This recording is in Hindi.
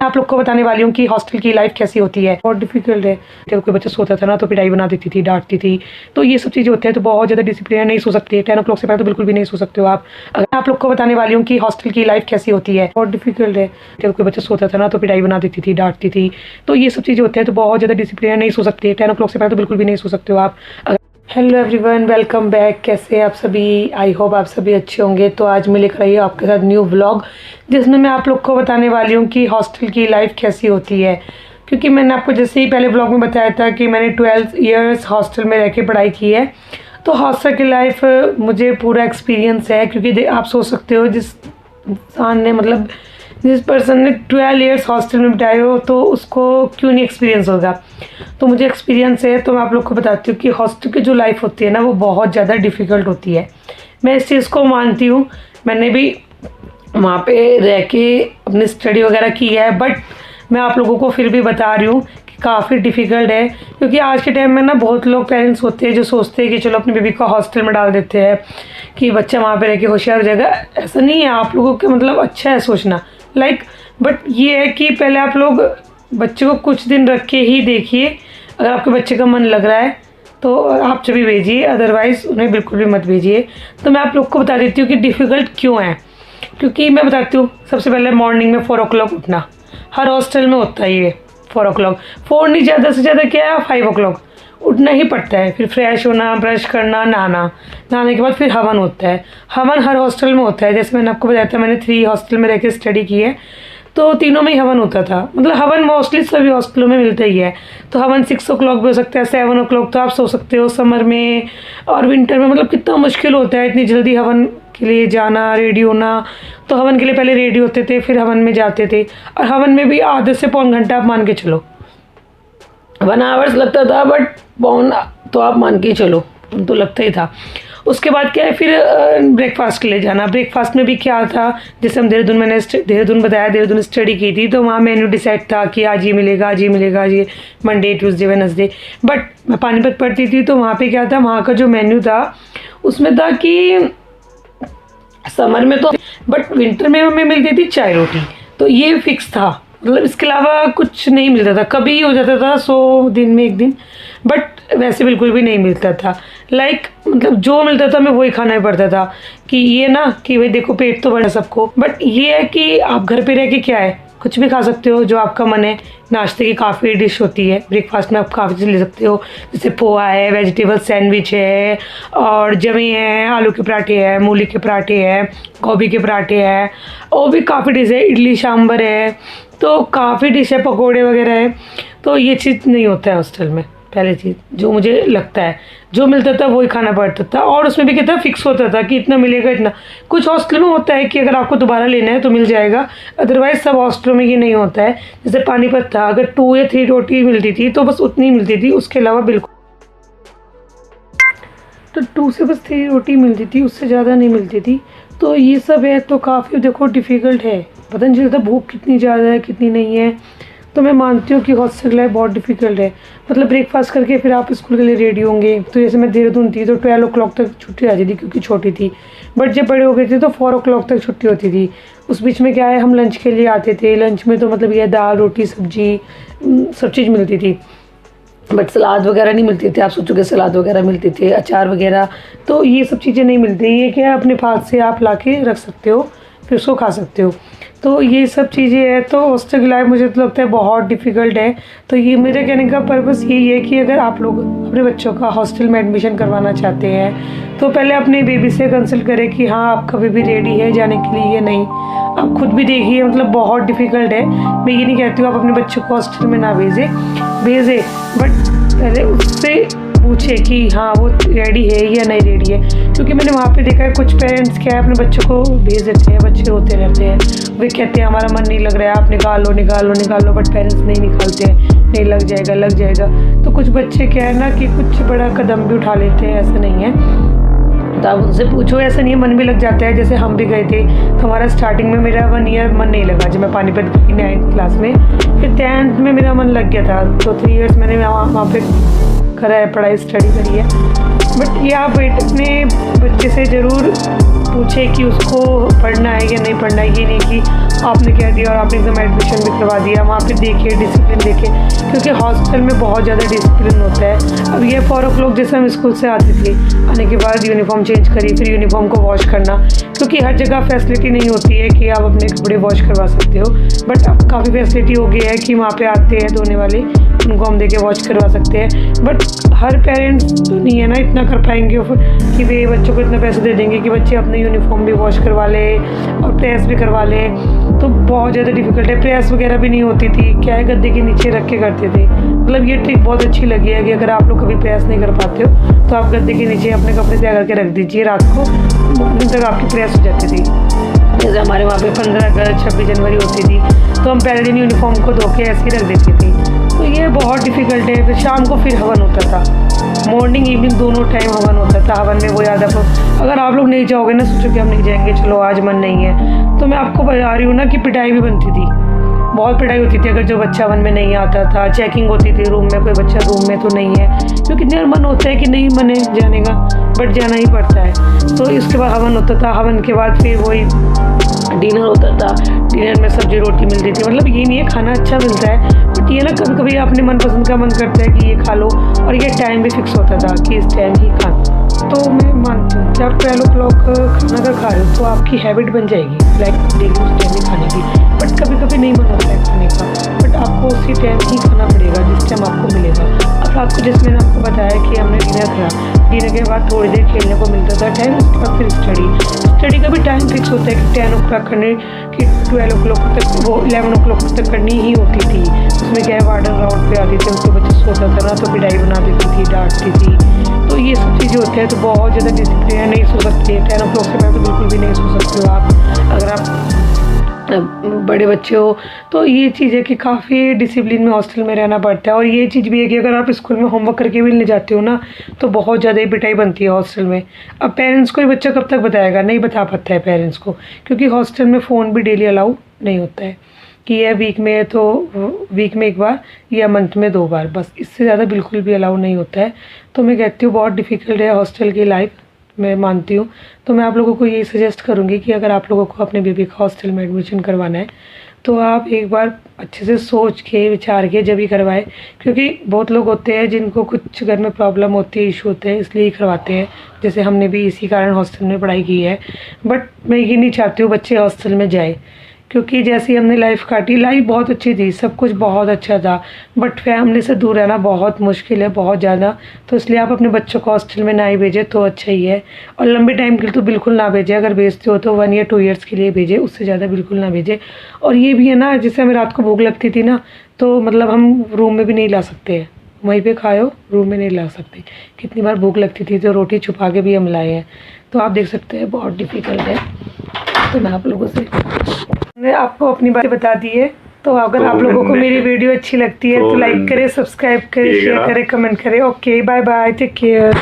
आप लोग को बताने वाली हूँ कि हॉस्टल की लाइफ कैसी होती है। बहुत डिफिकल्ट है। जब कोई बच्चा सोता था ना तो पिटाई बना देती थी, डांटती थी। तो ये सब चीज़ें होती हैं, तो बहुत ज़्यादा डिसिप्लिन नहीं सो सकते। 10 o'clock से पहले तो बिल्कुल भी नहीं सो सकते हो आप। अगर आप लोग को बताने वाली हूँ कि हॉस्टल की लाइफ कैसी होती है। बहुत डिफिकल्ट है। जब कोई बच्चा सोता था ना तो पिटाई बना देती थी, डांटती थी। तो ये सब चीज़ें होती हैं, तो बहुत ज़्यादा डिसिप्लिन नहीं सो सकते। 10 o'clock से पहले तो बिल्कुल भी नहीं सो सकते हो आप। Hello everyone, welcome back. कैसे हैं आप सभी? आई होप आप सभी अच्छे होंगे। तो आज मैं लेकर आई हूँ आपके साथ न्यू व्लॉग, जिसमें मैं आप लोग को बताने वाली हूँ कि हॉस्टल की लाइफ कैसी होती है। क्योंकि मैंने आपको जैसे ही पहले व्लॉग में बताया था कि मैंने 12 ईयर्स हॉस्टल में रह के पढ़ाई की है। तो हॉस्टल की लाइफ मुझे पूरा एक्सपीरियंस है। क्योंकि आप सोच सकते हो जिस इंसान ने जिस पर्सन ने 12 ईयर्स हॉस्टल में बिताए हो तो उसको क्यों नहीं एक्सपीरियंस होगा। तो मुझे एक्सपीरियंस है, तो मैं आप लोग को बताती हूँ कि हॉस्टल की जो लाइफ होती है ना वो बहुत ज़्यादा डिफ़िकल्ट होती है। मैं इस चीज़ को मानती हूँ। मैंने भी वहाँ पे रह के अपनी स्टडी वगैरह की है, बट मैं आप लोगों को फिर भी बता रही हूँ कि काफ़ी डिफ़िकल्ट है। क्योंकि आज के टाइम में ना बहुत लोग पेरेंट्स होते हैं जो सोचते हैं कि चलो अपनी बेबी को हॉस्टल में डाल देते हैं कि बच्चा वहाँ पे रह के होशियार हो जाएगा। ऐसा नहीं है। आप लोगों के अच्छा है सोचना, बट ये है कि पहले आप लोग बच्चे को कुछ दिन रख के ही देखिए। अगर आपके बच्चे का मन लग रहा है तो आप जब भी भेजिए, अदरवाइज़ उन्हें बिल्कुल भी मत भेजिए। तो मैं आप लोग को बता देती हूँ कि डिफ़िकल्ट क्यों है। क्योंकि मैं बताती हूँ, सबसे पहले मॉर्निंग में 4 o'clock उठना हर हॉस्टल में होता है। ये 4 o'clock, 4 नहीं, ज़्यादा से ज़्यादा क्या है 5 o'clock उठना ही पड़ता है। फिर फ्रेश होना, ब्रश करना, नहाने के बाद फिर हवन होता है। हवन हर हॉस्टल में होता है। जैसे मैंने आपको बताया था, मैंने 3 हॉस्टल में रह के स्टडी की है, तो तीनों में ही हवन होता था। हवन मोस्टली सभी हॉस्टलों में मिलता ही है। तो हवन 6 o'clock भी हो सकता है, 7 o'clock तो आप सो सकते हो समर में। और विंटर में कितना मुश्किल होता है इतनी जल्दी हवन के लिए जाना, रेडी होना। तो हवन के लिए पहले रेडी होते थे, फिर हवन में जाते थे। और हवन में भी आधे से पौन घंटा आप मान के चलो, 1 hours लगता था, बट पौन तो आप मान के चलो, तो लगता ही था। उसके बाद क्या है, फिर ब्रेकफास्ट के लिए जाना। ब्रेकफास्ट में भी क्या था, जैसे हम मैंने देहरादून बताया, देहरादून स्टडी की थी, तो वहाँ मेन्यू डिसाइड था कि आज ये मिलेगा, आज ये मिलेगा, आज ये मंडे, ट्यूसडे, वेडनेसडे। बट मैं पानीपत पढ़ती थी, तो वहाँ पे क्या था, वहाँ का जो मेन्यू था उसमें था कि समर में तो, बट विंटर में हमें मिलती थी चाय रोटी। तो ये फिक्स था। इसके अलावा कुछ नहीं मिलता था। कभी हो जाता था 100 दिन में 1 दिन, बट वैसे बिल्कुल भी नहीं मिलता था। जो मिलता था हमें वही खाना ही पड़ता था। कि ये ना कि भाई देखो पेट तो बढ़ा सबको, बट ये है कि आप घर पे रह के क्या है, कुछ भी खा सकते हो जो आपका मन है। नाश्ते की काफ़ी डिश होती है, ब्रेकफास्ट में आप काफ़ी चीज़ ले सकते हो। जैसे पोहा है, वेजिटेबल सैंडविच है, और जमी है, आलू के पराठे है, मूली के पराठे है, गोभी के पराठे है, और भी काफ़ी डिश है, इडली सांभर है। तो काफ़ी डिश है, पकोड़े वगैरह है। तो ये चीज़ नहीं होता है हॉस्टल में। पहले चीज़ जो मुझे लगता है, जो मिलता था वही खाना पड़ता था। और उसमें भी क्या था, फिक्स होता था कि इतना मिलेगा इतना। कुछ हॉस्टल में होता है कि अगर आपको दोबारा लेना है तो मिल जाएगा, अदरवाइज सब हॉस्टलों में ये नहीं होता है। जैसे पानीपत था, अगर 2 या 3 रोटी मिलती थी तो बस उतनी मिलती थी, उसके अलावा बिल्कुल। तो 2 से बस 3 रोटी मिलती थी, उससे ज़्यादा नहीं मिलती थी। तो ये सब है, तो काफ़ी देखो डिफ़िकल्ट है। पता नहीं चलता भूख कितनी ज़्यादा है कितनी नहीं है। तो मैं मानती हूँ कि हॉस्टल लाइफ बहुत डिफ़िकल्ट है। ब्रेकफास्ट करके फिर आप स्कूल के लिए रेडी होंगे। तो जैसे मैं देहरादून थी तो 12 o'clock तक छुट्टी आती थी, क्योंकि छोटी थी। बट जब बड़े हो गए थे तो 4 o'clock तक छुट्टी होती थी। उस बीच में क्या है, हम लंच के लिए आते थे। लंच में तो ये दाल, रोटी, सब्जी, सब चीज़ मिलती थी, बट सलाद वगैरह नहीं मिलती थी। आप सोचोगे सलाद वगैरह मिलते थे, अचार वगैरह, तो ये सब चीज़ें नहीं मिलती। ये क्या अपने हाथ से आप ला के रख सकते हो, फिर उसको खा सकते हो। तो ये सब चीज़ें हैं। तो हॉस्टल की लाइफ मुझे तो लगता है बहुत डिफ़िकल्ट है। तो ये मेरे कहने का पर्पस यही है कि अगर आप लोग अपने बच्चों का हॉस्टल में एडमिशन करवाना चाहते हैं तो पहले अपने बेबी से कंसल्ट करें कि हाँ आपका बेबी रेडी है जाने के लिए या नहीं। आप खुद भी देखिए, बहुत डिफ़िकल्ट है। मैं ये नहीं कहती हूँ आप अपने बच्चों को हॉस्टल में ना भेजें, बट पहले उससे पूछे कि हाँ वो रेडी है या नहीं रेडी है। क्योंकि मैंने वहाँ पे देखा है कुछ पेरेंट्स क्या है अपने बच्चों को भेज देते हैं, बच्चे रोते रहते हैं, वे कहते हैं हमारा मन नहीं लग रहा है, आप निकाल लो, बट पेरेंट्स नहीं निकालते हैं, नहीं लग जाएगा। तो कुछ बच्चे क्या है ना कि कुछ बड़ा कदम भी उठा लेते हैं, ऐसा नहीं है। तो आप उनसे पूछो, ऐसा नहीं है, मन भी लग जाता है। जैसे हम भी गए थे तो हमारा स्टार्टिंग में मेरा 1 year मन नहीं लगा जब मैं पानीपत गई 9th क्लास में। फिर 10th में मेरा मन लग गया था। तो 3 years मैंने वहाँ पे करा है, पढ़ाई स्टडी करी है। बट ये आप अपने बच्चे से ज़रूर पूछे कि उसको पढ़ना है या नहीं पढ़ना है। ये नहीं कि आपने कह दिया और आपने एकदम एडमिशन भी करवा दिया। वहाँ पे देखिए डिसिप्लिन देखिए, क्योंकि हॉस्टल में बहुत ज़्यादा डिसिप्लिन होता है। अब ये 4 o'clock जैसे हम स्कूल से आते थे, आने के बाद यूनिफॉर्म चेंज करी, फिर यूनिफॉर्म को वॉश करना, क्योंकि हर जगह फैसिलिटी नहीं होती है कि आप अपने कपड़े वॉश करवा सकते हो। बट अब काफ़ी फैसिलिटी हो गई है कि वहाँ पे आते हैं धोने वाले, उनको हम देके वॉश करवा सकते हैं। बट हर पेरेंट्स तो नहीं है ना इतना कर पाएंगे कि वे बच्चों को इतना पैसे दे देंगे कि बच्चे अपने यूनिफॉर्म भी वॉश करवा ले और प्रेस भी करवा ले। तो बहुत ज़्यादा डिफ़िकल्ट है। प्रेस वगैरह भी नहीं होती थी, क्या है गद्दे के नीचे रख के करते थे। मतलब ये ट्रिक बहुत अच्छी लगी है कि अगर आप लोग कभी प्रेस नहीं कर पाते हो तो आप गद्दे के नीचे अपने कपड़े तैयार करके रख दीजिए, रात को दिन तक आपकी प्रेस हो जाती थी। जैसे हमारे वहाँ पे 15 अगस्त 26 जनवरी होती थी तो हम पहले दिन यूनिफॉर्म को धो के ऐसे ही रख देती थी। तो ये बहुत डिफ़िकल्ट है। फिर शाम को फिर हवन होता था, मॉर्निंग इवनिंग दोनों टाइम हवन होता था। हवन में वो याद आपको, अगर आप लोग नहीं जाओगे ना, सोचो कि हम नहीं जाएंगे, चलो आज मन नहीं है, तो मैं आपको बता रही हूँ ना कि पिटाई भी बनती थी, बहुत पिटाई होती थी अगर जो बच्चा हवन में नहीं आता था। चेकिंग होती थी रूम में, कोई बच्चा रूम में तो नहीं है, क्योंकि कितने मन होता है कि नहीं मन है जाने का, बट जाना ही पड़ता है। तो इसके बाद हवन होता था, हवन के बाद फिर वही डिनर होता था। डिनर में सब्जी रोटी मिलती थी। मतलब ये नहीं है खाना अच्छा मिलता है, बट ये ना कभी कभी अपने मनपसंद का मन करता है कि ये खा लो, और ये टाइम भी फिक्स होता था कि इस टाइम ही खाना। तो मैं मानती हूँ कि आप 12 o'clock खाना अगर खा रहे हो तो आपकी हैबिट बन जाएगी लाइक डेली उस टाइम ही खाने की। बट कभी कभी नहीं मन होता है खाने का, बट आपको उसी टाइम ही खाना पड़ेगा जिस टाइम आपको मिलेगा। अब रात को जैसे मैंने आपको बताया कि हमने डिनर करा, डिनर के बाद थोड़ी देर खेलने को मिलता था टाइम, उसके बाद फिर स्टडी का भी टाइम फिक्स होता है कि 10 o'clock करने कि 12 o'clock तक, वो 11 o'clock तक करनी ही होती थी। उसमें क्या है वार्डन राउंड पे आती थी, उसके बच्चे सोता था ना तो पिटाई बना देती थी, डांटती थी। तो ये सब चीज़ें होती है। तो बहुत ज़्यादा डिसिप्लिन है, नहीं सो सकती है 10 o'clock से पहले तो बिल्कुल भी नहीं सो सकते हो आप। अगर आप बड़े बच्चे हो तो ये चीज़ है कि काफ़ी डिसिप्लिन में हॉस्टल में रहना पड़ता है। और ये चीज़ भी है कि अगर आप स्कूल में होमवर्क करके भी नहीं जाते हो ना तो बहुत ज़्यादा ही पिटाई बनती है हॉस्टल में। अब पेरेंट्स को ही बच्चा कब तक बताएगा, नहीं बता पाता है पेरेंट्स को, क्योंकि हॉस्टल में फ़ोन भी डेली अलाउ नहीं होता है कि यह वीक में है तो वीक में 1 बार या मंथ में 2 बार, बस इससे ज़्यादा बिल्कुल भी अलाउ नहीं होता है। तो मैं कहती हूँ बहुत डिफ़िकल्ट है हॉस्टल की लाइफ, मैं मानती हूँ। तो मैं आप लोगों को यही सजेस्ट करूँगी कि अगर आप लोगों को अपने बेबी का हॉस्टल में एडमिशन करवाना है तो आप एक बार अच्छे से सोच के विचार के जब ही करवाएं, क्योंकि बहुत लोग होते हैं जिनको कुछ घर में प्रॉब्लम होती है, इशू होते हैं, इसलिए ही करवाते हैं। जैसे हमने भी इसी कारण हॉस्टल में पढ़ाई की है। बट मैं ये नहीं चाहती हूँ बच्चे हॉस्टल में जाए, क्योंकि जैसे ही हमने लाइफ काटी, लाइफ बहुत अच्छी थी, सब कुछ बहुत अच्छा था, बट फैमिली से दूर रहना बहुत मुश्किल है, बहुत ज़्यादा। तो इसलिए आप अपने बच्चों को हॉस्टल में ना ही भेजें तो अच्छा ही है। और लंबे टाइम के लिए तो बिल्कुल ना भेजें, अगर भेजते हो तो 1 या 2 ईयर्स के लिए भेजें, उससे ज़्यादा बिल्कुल ना भेजें। और ये भी है ना, जैसे हमें रात को भूख लगती थी ना, तो मतलब हम रूम में भी नहीं ला सकते हैं, वहीं पे खाओ, रूम में नहीं ला सकते। कितनी बार भूख लगती थी तो रोटी छुपा के भी हम लाए हैं। तो आप देख सकते हैं बहुत डिफ़िकल्ट है। तो मैं आप लोगों से मैंने आपको अपनी बातें बता दी है। तो अगर आप लोगों को मेरी वीडियो अच्छी लगती है तो लाइक करें, सब्सक्राइब करें, शेयर करें, कमेंट करें। Okay, bye bye, take care.